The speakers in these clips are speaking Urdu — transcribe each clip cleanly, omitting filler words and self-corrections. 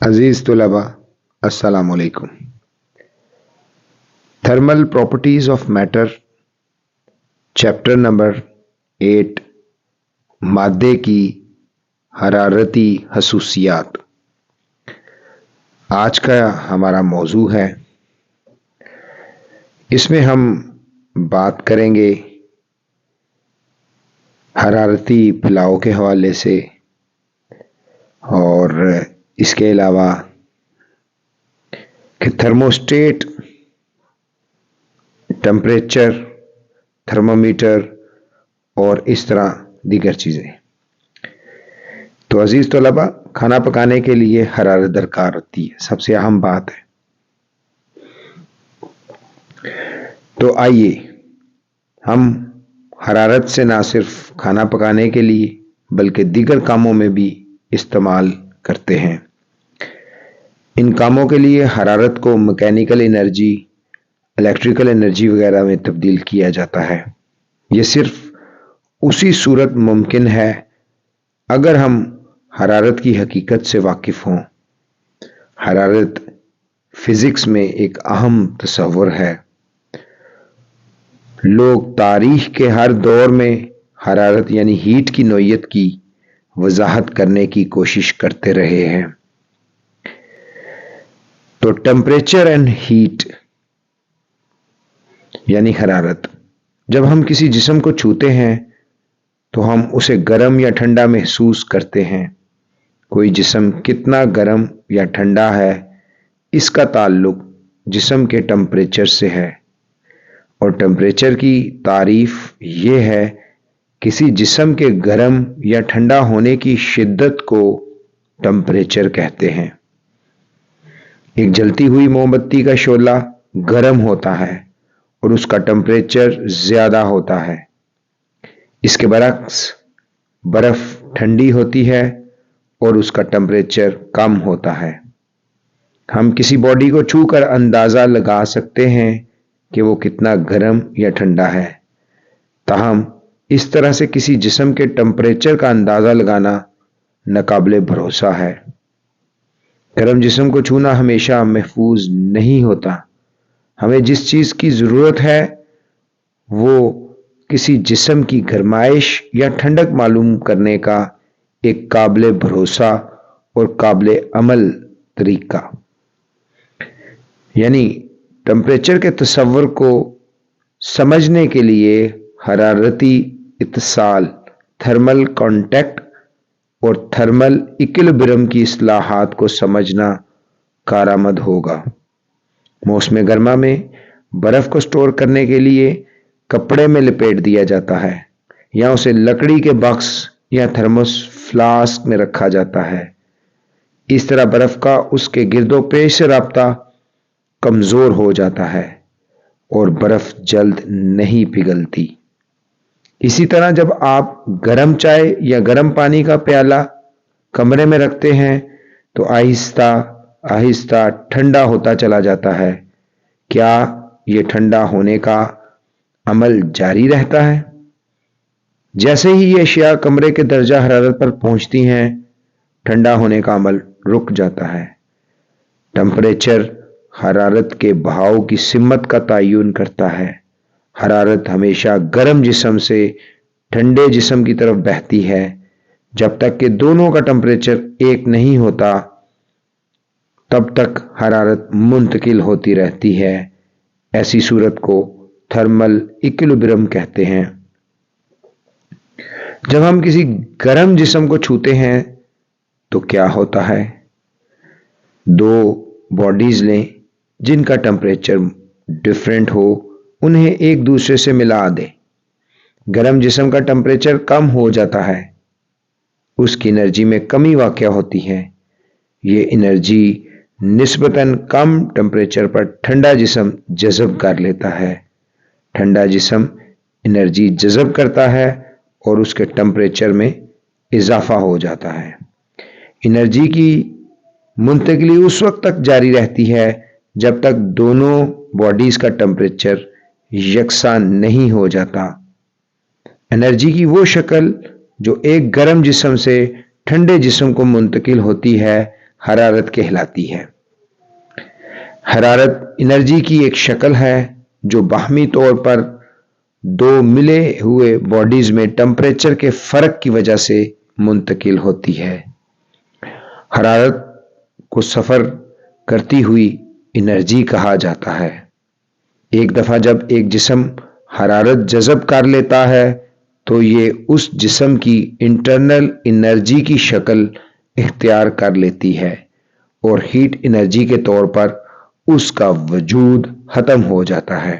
عزیز طلباء السلام علیکم۔ Thermal properties of matter, chapter number 8، مادے کی حرارتی خصوصیات، آج کا ہمارا موضوع ہے۔ اس میں ہم بات کریں گے حرارتی پھیلاؤ کے حوالے سے، اور اس کے علاوہ کہ تھرموسٹیٹ، ٹمپریچر، تھرمومیٹر اور اس طرح دیگر چیزیں۔ تو عزیز طلباء، کھانا پکانے کے لیے حرارت درکار ہوتی ہے، سب سے اہم بات ہے۔ تو آئیے ہم حرارت سے نہ صرف کھانا پکانے کے لیے بلکہ دیگر کاموں میں بھی استعمال کرتے ہیں۔ ان کاموں کے لیے حرارت کو میکینیکل انرجی، الیکٹریکل انرجی وغیرہ میں تبدیل کیا جاتا ہے۔ یہ صرف اسی صورت ممکن ہے اگر ہم حرارت کی حقیقت سے واقف ہوں۔ حرارت فزکس میں ایک اہم تصور ہے۔ لوگ تاریخ کے ہر دور میں حرارت یعنی ہیٹ کی نوعیت کی وضاحت کرنے کی کوشش کرتے رہے ہیں۔ تو ٹمپریچر اینڈ ہیٹ یعنی حرارت، جب ہم کسی جسم کو چھوتے ہیں تو ہم اسے گرم یا ٹھنڈا محسوس کرتے ہیں۔ کوئی جسم کتنا گرم یا ٹھنڈا ہے، اس کا تعلق جسم کے ٹمپریچر سے ہے، اور ٹمپریچر کی تعریف یہ ہے کسی جسم کے گرم یا ٹھنڈا ہونے کی شدت کو ٹمپریچر کہتے ہیں۔ ایک جلتی ہوئی موم بتی کا شعلہ گرم ہوتا ہے اور اس کا ٹمپریچر زیادہ ہوتا ہے۔ اس کے برعکس برف ٹھنڈی ہوتی ہے اور اس کا ٹمپریچر کم ہوتا ہے۔ ہم کسی باڈی کو چھو کر اندازہ لگا سکتے ہیں کہ وہ کتنا گرم یا ٹھنڈا ہے، تاہم اس طرح سے کسی جسم کے ٹمپریچر کا اندازہ لگانا ناقابل بھروسہ ہے۔ گرم جسم کو چھونا ہمیشہ محفوظ نہیں ہوتا۔ ہمیں جس چیز کی ضرورت ہے وہ کسی جسم کی گرمائش یا ٹھنڈک معلوم کرنے کا ایک قابل بھروسہ اور قابل عمل طریقہ، یعنی ٹمپریچر کے تصور کو سمجھنے کے لیے حرارتی اتصال، تھرمل کانٹیکٹ اور تھرمل ایکولیبریم کی اصطلاحات کو سمجھنا کارآمد ہوگا۔ موسم گرما میں برف کو سٹور کرنے کے لیے کپڑے میں لپیٹ دیا جاتا ہے یا اسے لکڑی کے باکس یا تھرموس فلاسک میں رکھا جاتا ہے۔ اس طرح برف کا اس کے گرد و پیش سے رابطہ کمزور ہو جاتا ہے اور برف جلد نہیں پگھلتی۔ اسی طرح جب آپ گرم چائے یا گرم پانی کا پیالہ کمرے میں رکھتے ہیں تو آہستہ آہستہ ٹھنڈا ہوتا چلا جاتا ہے۔ کیا یہ ٹھنڈا ہونے کا عمل جاری رہتا ہے؟ جیسے ہی یہ اشیاء کمرے کے درجہ حرارت پر پہنچتی ہیں، ٹھنڈا ہونے کا عمل رک جاتا ہے۔ ٹمپریچر حرارت کے بہاؤ کی سمت کا تعین کرتا ہے۔ حرارت ہمیشہ گرم جسم سے ٹھنڈے جسم کی طرف بہتی ہے۔ جب تک کہ دونوں کا ٹمپریچر ایک نہیں ہوتا تب تک حرارت منتقل ہوتی رہتی ہے۔ ایسی صورت کو تھرمل ایکولیبریم کہتے ہیں۔ جب ہم کسی گرم جسم کو چھوتے ہیں تو کیا ہوتا ہے؟ دو باڈیز لیں جن کا ٹمپریچر ڈفرینٹ ہو، انہیں ایک دوسرے سے ملا دیں۔ گرم جسم کا ٹمپریچر کم ہو جاتا ہے، اس کی انرجی میں کمی واقع ہوتی ہے۔ یہ انرجی نسبتاً کم ٹمپریچر پر ٹھنڈا جسم جذب کر لیتا ہے۔ ٹھنڈا جسم انرجی جذب کرتا ہے اور اس کے ٹمپریچر میں اضافہ ہو جاتا ہے۔ انرجی کی منتقلی اس وقت تک جاری رہتی ہے جب تک دونوں باڈیز کا ٹمپریچر یکساں نہیں ہو جاتا۔ انرجی کی وہ شکل جو ایک گرم جسم سے ٹھنڈے جسم کو منتقل ہوتی ہے، حرارت کہلاتی ہے۔ حرارت انرجی کی ایک شکل ہے جو باہمی طور پر دو ملے ہوئے باڈیز میں ٹمپریچر کے فرق کی وجہ سے منتقل ہوتی ہے۔ حرارت کو سفر کرتی ہوئی انرجی کہا جاتا ہے۔ ایک دفعہ جب ایک جسم حرارت جذب کر لیتا ہے تو یہ اس جسم کی انٹرنل انرجی کی شکل اختیار کر لیتی ہے اور ہیٹ انرجی کے طور پر اس کا وجود ختم ہو جاتا ہے۔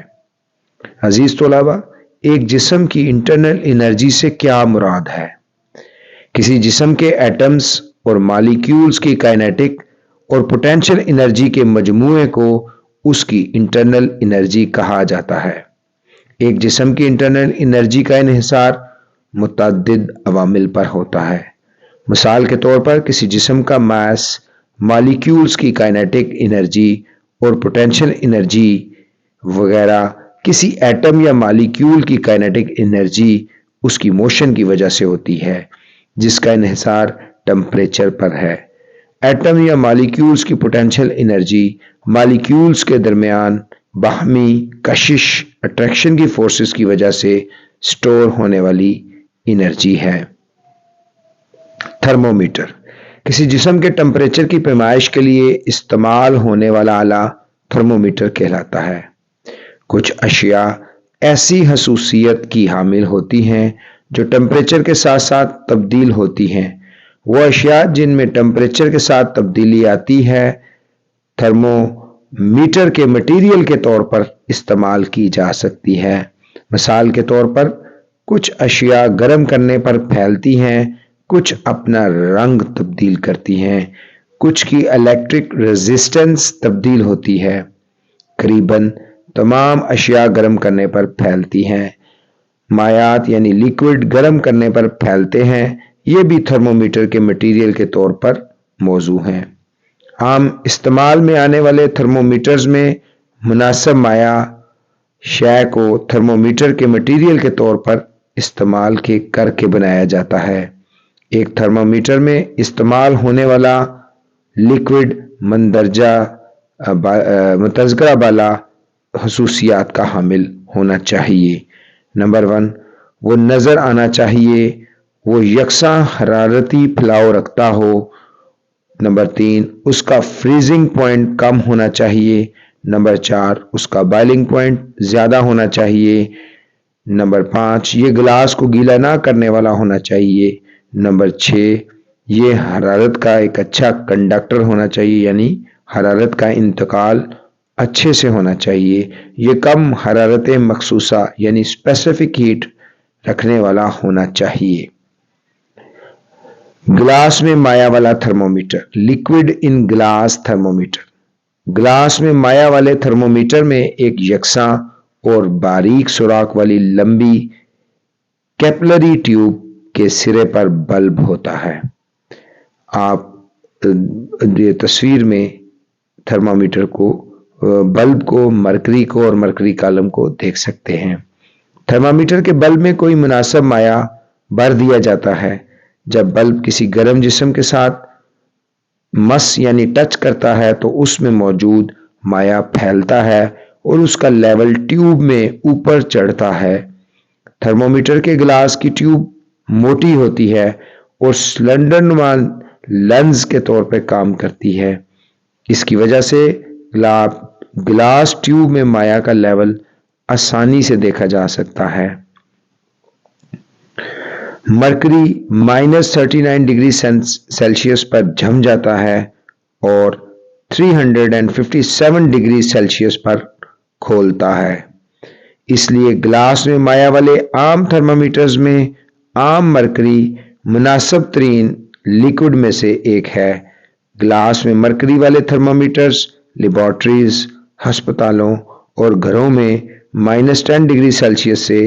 عزیز طلباء، ایک جسم کی انٹرنل انرجی سے کیا مراد ہے؟ کسی جسم کے ایٹمز اور مالیکیولز کی کائنیٹک اور پوٹینشل انرجی کے مجموعے کو اس کی انٹرنل انرجی کہا جاتا ہے۔ ایک جسم کی انٹرنل انرجی کا انحصار متعدد عوامل پر ہوتا ہے۔ مثال کے طور پر کسی جسم کا ماس، مالیکیولز کی کائنیٹک انرجی اور پوٹینشل انرجی وغیرہ، کسی ایٹم یا مالیکیول کی کائنیٹک انرجی اس کی موشن کی وجہ سے ہوتی ہے جس کا انحصار ٹمپریچر پر ہے۔ ایٹم یا مالیکیولز کی پوٹینشل انرجی مالیکیولز کے درمیان باہمی کشش، اٹریکشن کی فورسز کی وجہ سے سٹور ہونے والی انرجی ہے۔ تھرمومیٹر کسی جسم کے ٹمپریچر کی پیمائش کے لیے استعمال ہونے والا آلہ تھرمومیٹر کہلاتا ہے۔ کچھ اشیاء ایسی خصوصیت کی حامل ہوتی ہیں جو ٹمپریچر کے ساتھ ساتھ تبدیل ہوتی ہیں۔ وہ اشیاء جن میں ٹمپریچر کے ساتھ تبدیلی آتی ہے تھرمومیٹر کے مٹیریل کے طور پر استعمال کی جا سکتی ہے۔ مثال کے طور پر کچھ اشیاء گرم کرنے پر پھیلتی ہیں، کچھ اپنا رنگ تبدیل کرتی ہیں، کچھ کی الیکٹرک ریزسٹنس تبدیل ہوتی ہے۔ قریباً تمام اشیاء گرم کرنے پر پھیلتی ہیں۔ مائعات یعنی لیکوڈ گرم کرنے پر پھیلتے ہیں، یہ بھی تھرمومیٹر کے مٹیریل کے طور پر موضوع ہیں۔ عام استعمال میں آنے والے تھرمومیٹرز میں مناسب مائع شے کو تھرمومیٹر کے مٹیریل کے طور پر استعمال کر کے بنایا جاتا ہے۔ ایک تھرمومیٹر میں استعمال ہونے والا لیکوڈ متذکرہ بالا خصوصیات کا حامل ہونا چاہیے۔ نمبر 1، وہ نظر آنا چاہیے، وہ یکساں حرارتی پھیلاؤ رکھتا ہو۔ نمبر 3، اس کا فریزنگ پوائنٹ کم ہونا چاہیے۔ نمبر 4، اس کا بائلنگ پوائنٹ زیادہ ہونا چاہیے۔ نمبر 5، یہ گلاس کو گیلا نہ کرنے والا ہونا چاہیے۔ نمبر 6، یہ حرارت کا ایک اچھا کنڈکٹر ہونا چاہیے، یعنی حرارت کا انتقال اچھے سے ہونا چاہیے۔ یہ کم حرارت مخصوصہ یعنی اسپیسیفک ہیٹ رکھنے والا ہونا چاہیے۔ گلاس میں مائع والا تھرمومیٹر، لیکوڈ ان گلاس تھرمومیٹر۔ گلاس میں مائع والے تھرمومیٹر میں ایک یکساں اور باریک سوراخ والی لمبی کیپلری ٹیوب کے سرے پر بلب ہوتا ہے۔ آپ یہ تصویر میں تھرمومیٹر کو، بلب کو، مرکری کو اور مرکری کالم کو دیکھ سکتے ہیں۔ تھرمومیٹر کے بلب میں کوئی مناسب مائع بھر دیا جاتا ہے۔ جب بلب کسی گرم جسم کے ساتھ مس یعنی ٹچ کرتا ہے تو اس میں موجود مائع پھیلتا ہے اور اس کا لیول ٹیوب میں اوپر چڑھتا ہے۔ تھرمومیٹر کے گلاس کی ٹیوب موٹی ہوتی ہے اور سلنڈر نما لینز کے طور پر کام کرتی ہے۔ اس کی وجہ سے گلاس ٹیوب میں مائع کا لیول آسانی سے دیکھا جا سکتا ہے۔ مرکری -39 ڈگری سیلسیس پر جم جاتا ہے اور 357 ڈگری سیلسیس پر کھولتا ہے۔ اس لیے گلاس میں مائع والے عام تھرمومیٹرز میں عام مرکری مناسب ترین لیکوڈ میں سے ایک ہے۔ گلاس میں مرکری والے تھرمومیٹرز لیبارٹریز، ہسپتالوں اور گھروں میں -10 ڈگری سیلسیس سے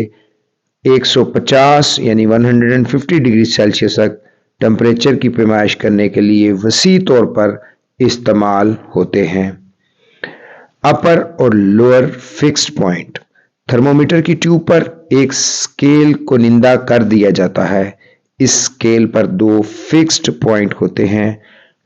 150 یعنی 150 ڈگری سیلسیس تک ٹمپریچر کی پیمائش کرنے کے لیے وسیع طور پر استعمال ہوتے ہیں۔ اپر اور لوئر فکسڈ پوائنٹ، تھرمومیٹر کی ٹیوب پر ایک سکیل کنندہ کر دیا جاتا ہے۔ اس سکیل پر 2 فکسڈ پوائنٹ ہوتے ہیں،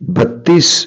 32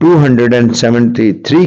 273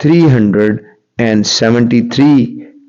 373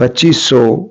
2500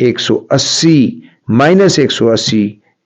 -180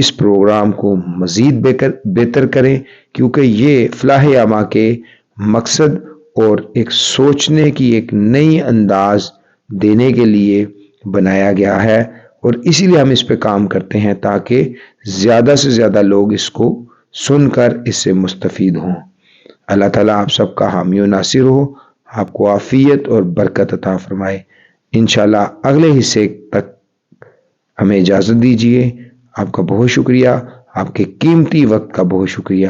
اس پروگرام کو مزید بہتر کریں، کیونکہ یہ فلاح عامہ کے مقصد اور ایک سوچنے کی ایک نئی انداز دینے کے لیے بنایا گیا ہے، اور اسی لیے ہم اس پہ کام کرتے ہیں تاکہ زیادہ سے زیادہ لوگ اس کو سن کر اس سے مستفید ہوں۔ اللہ تعالیٰ آپ سب کا حامی و ناصر ہو، آپ کو عافیت اور برکت عطا فرمائے۔ انشاءاللہ اگلے حصے تک ہمیں اجازت دیجیے۔ آپ کا بہت شکریہ، آپ کے قیمتی وقت کا بہت شکریہ۔